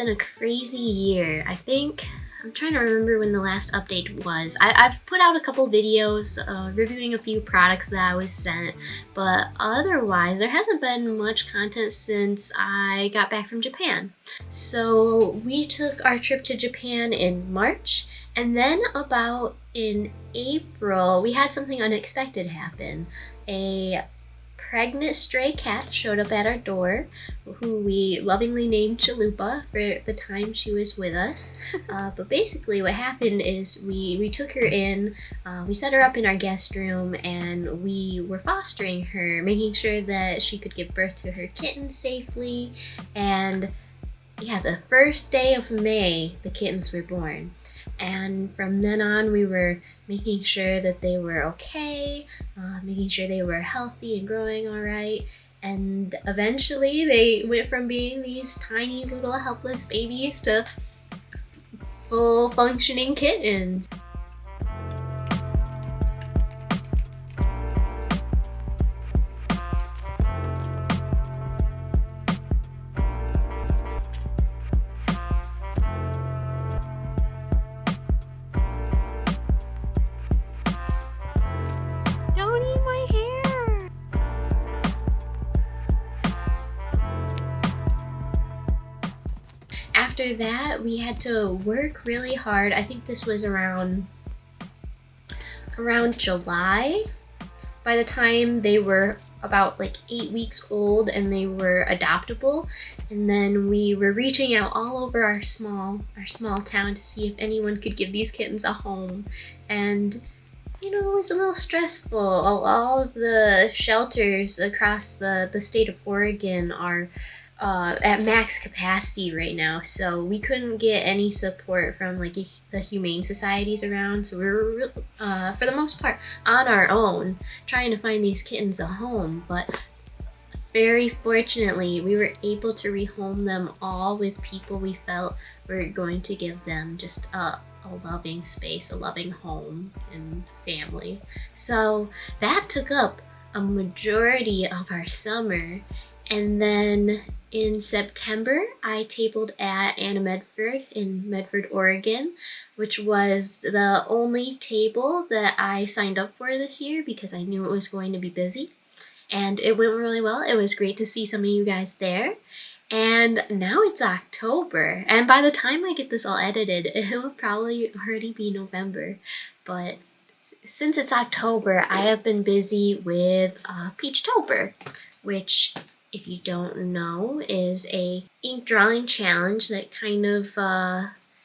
been a crazy year. I'm trying to remember when the last update was. I've put out a couple videos reviewing a few products that I was sent, but otherwise there hasn't been much content since I got back from Japan. So we took our trip to Japan in March, and then about in April we had something unexpected happen. A pregnant stray cat showed up at our door, who we lovingly named Chalupa for the time she was with us. But basically what happened is we took her in, we set her up in our guest room, and we were fostering her, making sure that she could give birth to her kitten safely. And yeah, the first day of May, the kittens were born. And from then on, we were making sure that they were okay, making sure they were healthy and growing all right. And eventually, they went from being these tiny little helpless babies to full functioning kittens. After that, we had to work really hard. I think this was around July. By the time they were about like 8 weeks old and they were adoptable, and then we were reaching out all over our small town to see if anyone could give these kittens a home. And you know, it was a little stressful. All of the shelters across the state of Oregon are at max capacity right now, so we couldn't get any support from like the humane societies around. So we were for the most part on our own trying to find these kittens a home. But very fortunately, we were able to rehome them all with people we felt were going to give them just a loving space, a loving home and family. So that took up a majority of our summer. And then in September, I tabled at Anna Medford in Medford, Oregon, which was the only table that I signed up for this year because I knew it was going to be busy. And it went really well. It was great to see some of you guys there. And now it's October, and by the time I get this all edited, it will probably already be November. But since it's October, I have been busy with Peachtober, which, if you don't know, is a ink drawing challenge that kind of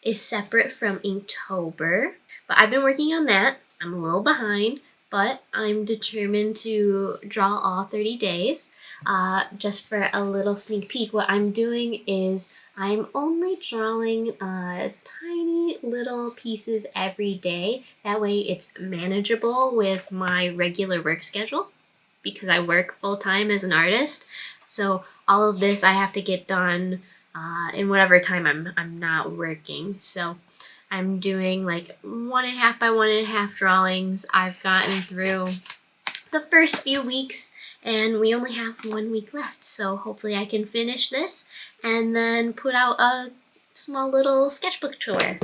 is separate from Inktober. But I've been working on that. I'm a little behind, but I'm determined to draw all 30 days. Just for a little sneak peek, what I'm doing is I'm only drawing tiny little pieces every day. That way it's manageable with my regular work schedule because I work full-time as an artist. So all of this I have to get done in whatever time I'm not working. So I'm doing like 1.5 by 1.5 drawings. I've gotten through the first few weeks, and we only have 1 week left, so hopefully I can finish this and then put out a small little sketchbook tour.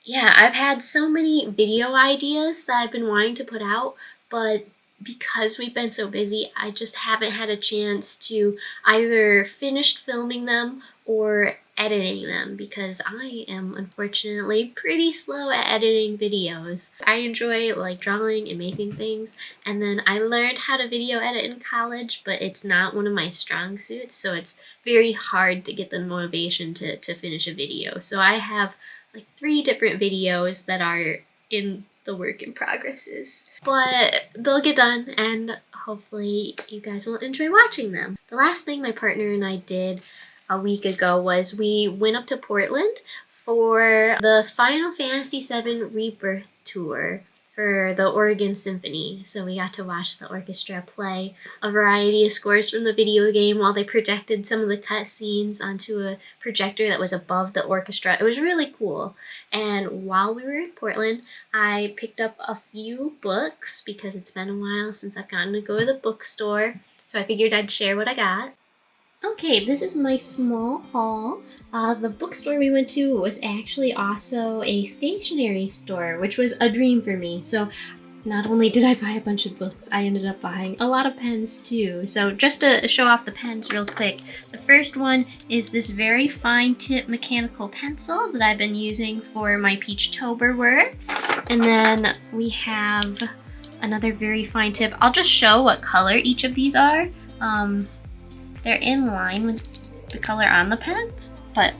Yeah, I've had so many video ideas that I've been wanting to put out, but because we've been so busy, I just haven't had a chance to either finish filming them or editing them because I am unfortunately pretty slow at editing videos. I enjoy like drawing and making things, and then I learned how to video edit in college, but it's not one of my strong suits, so it's very hard to get the motivation to finish a video. So I have like 3 different videos that are in the work in progresses, but they'll get done and hopefully you guys will enjoy watching them. The last thing my partner and I did a week ago was we went up to Portland for the Final Fantasy VII Rebirth tour for the Oregon Symphony. So we got to watch the orchestra play a variety of scores from the video game while they projected some of the cutscenes onto a projector that was above the orchestra. It was really cool. And while we were in Portland, I picked up a few books because it's been a while since I've gotten to go to the bookstore. So I figured I'd share what I got. Okay, this is my small haul. The bookstore we went to was actually also a stationery store, which was a dream for me. So not only did I buy a bunch of books, I ended up buying a lot of pens too. So just to show off the pens real quick, the first one is this very fine tip mechanical pencil that I've been using for my Peachtober work. And then we have another very fine tip. I'll just show what color each of these are. They're in line with the color on the pens, but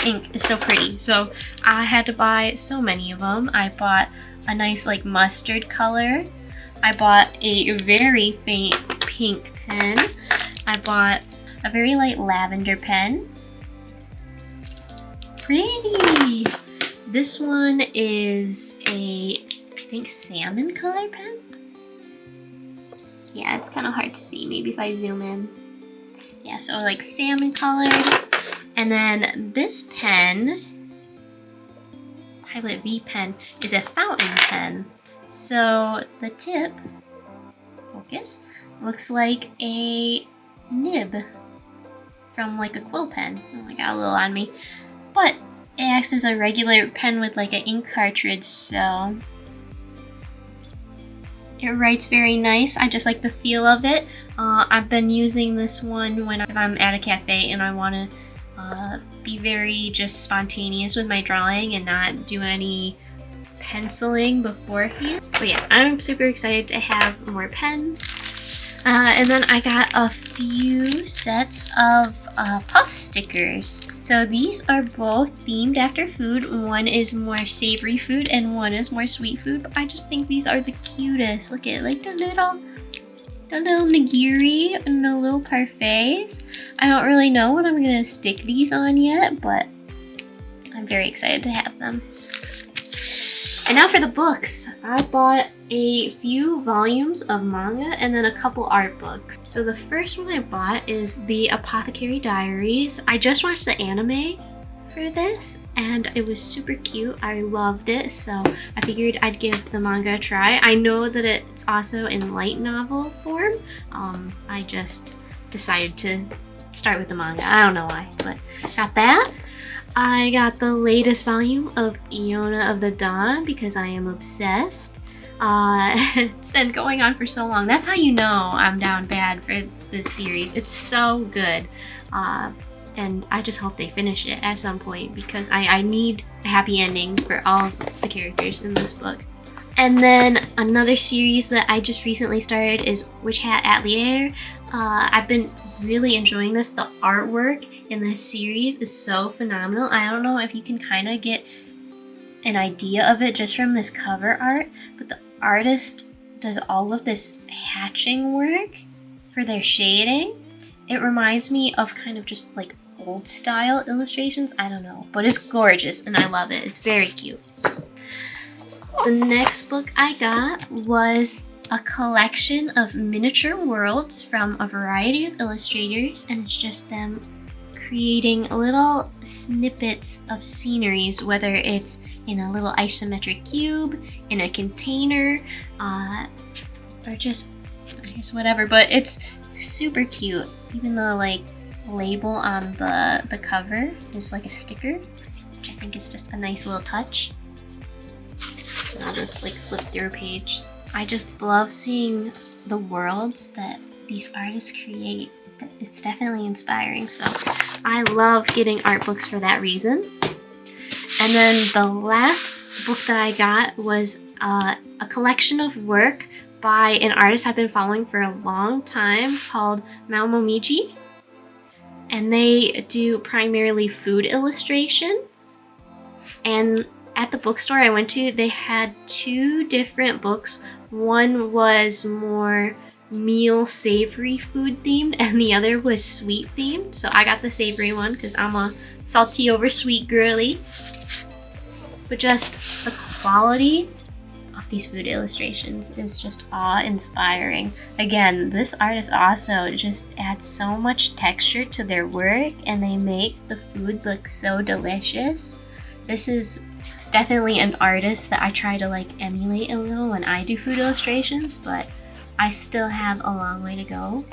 ink is so pretty. So I had to buy so many of them. I bought a nice like mustard color. I bought a very faint pink pen. I bought a very light lavender pen. Pretty! This one is a, I think, salmon color pen. Yeah, it's kind of hard to see. Maybe if I zoom in. Yeah, so like salmon colored. And then this pen, Pilot V pen, is a fountain pen. So the tip, focus, looks like a nib from like a quill pen. Oh, I got a little on me. But it acts as a regular pen with like an ink cartridge, so it writes very nice. I just like the feel of it. I've been using this one if I'm at a cafe and I want to be very just spontaneous with my drawing and not do any penciling beforehand. But yeah, I'm super excited to have more pens. And then I got a few sets of puff stickers. So these are both themed after food. One is more savory food and one is more sweet food. But I just think these are the cutest. Look at like the little nigiri and the little parfaits. I don't really know what I'm gonna stick these on yet, but I'm very excited to have them. And now for the books. I bought a few volumes of manga and then a couple art books. So the first one I bought is the Apothecary Diaries. I just watched the anime for this and it was super cute. I loved it, so I figured I'd give the manga a try. I know that it's also in light novel form. I just decided to start with the manga. I don't know why, but got that. I got the latest volume of Iona of the Dawn because I am obsessed. It's been going on for so long. That's how you know I'm down bad for this series. It's so good. And I just hope they finish it at some point because I need a happy ending for all of the characters in this book. And then another series that I just recently started is Witch Hat Atelier. I've been really enjoying this. The artwork in this series is so phenomenal. I don't know if you can kind of get an idea of it just from this cover art, but the artist does all of this hatching work for their shading. It reminds me of kind of just like old style illustrations. I don't know, but it's gorgeous and I love it. It's very cute. The next book I got was a collection of miniature worlds from a variety of illustrators, and it's just them creating little snippets of sceneries, whether it's in a little isometric cube, in a container, or just, I guess, whatever, but it's super cute. Even the like label on the cover is like a sticker, which I think is just a nice little touch. And I'll just like flip through a page. I just love seeing the worlds that these artists create. It's definitely inspiring, so I love getting art books for that reason. And then the last book that I got was a collection of work by an artist I've been following for a long time called Momiji. And they do primarily food illustration. And at the bookstore I went to, they had two different books. One was more meal savory food themed and the other was sweet themed. So I got the savory one because I'm a salty over sweet girly. But just the quality of these food illustrations is just awe-inspiring. Again, this artist also just adds so much texture to their work and they make the food look so delicious. This is definitely an artist that I try to like emulate a little when I do food illustrations, but I still have a long way to go.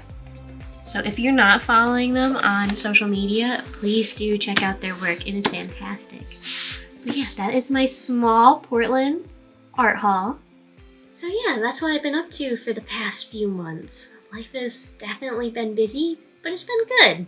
So if you're not following them on social media, please do check out their work. It is fantastic. But yeah, that is my small Portland art haul. So yeah, that's what I've been up to for the past few months. Life has definitely been busy, but it's been good.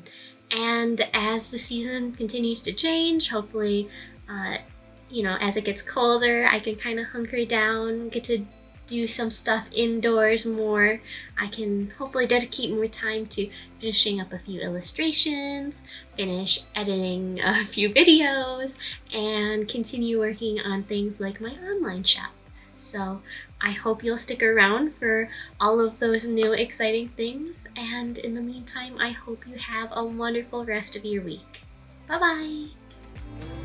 And as the season continues to change, hopefully, as it gets colder, I can kind of hunker down, get to do some stuff indoors more. I can hopefully dedicate more time to finishing up a few illustrations, finish editing a few videos, and continue working on things like my online shop. So I hope you'll stick around for all of those new exciting things. And in the meantime, I hope you have a wonderful rest of your week. Bye-bye.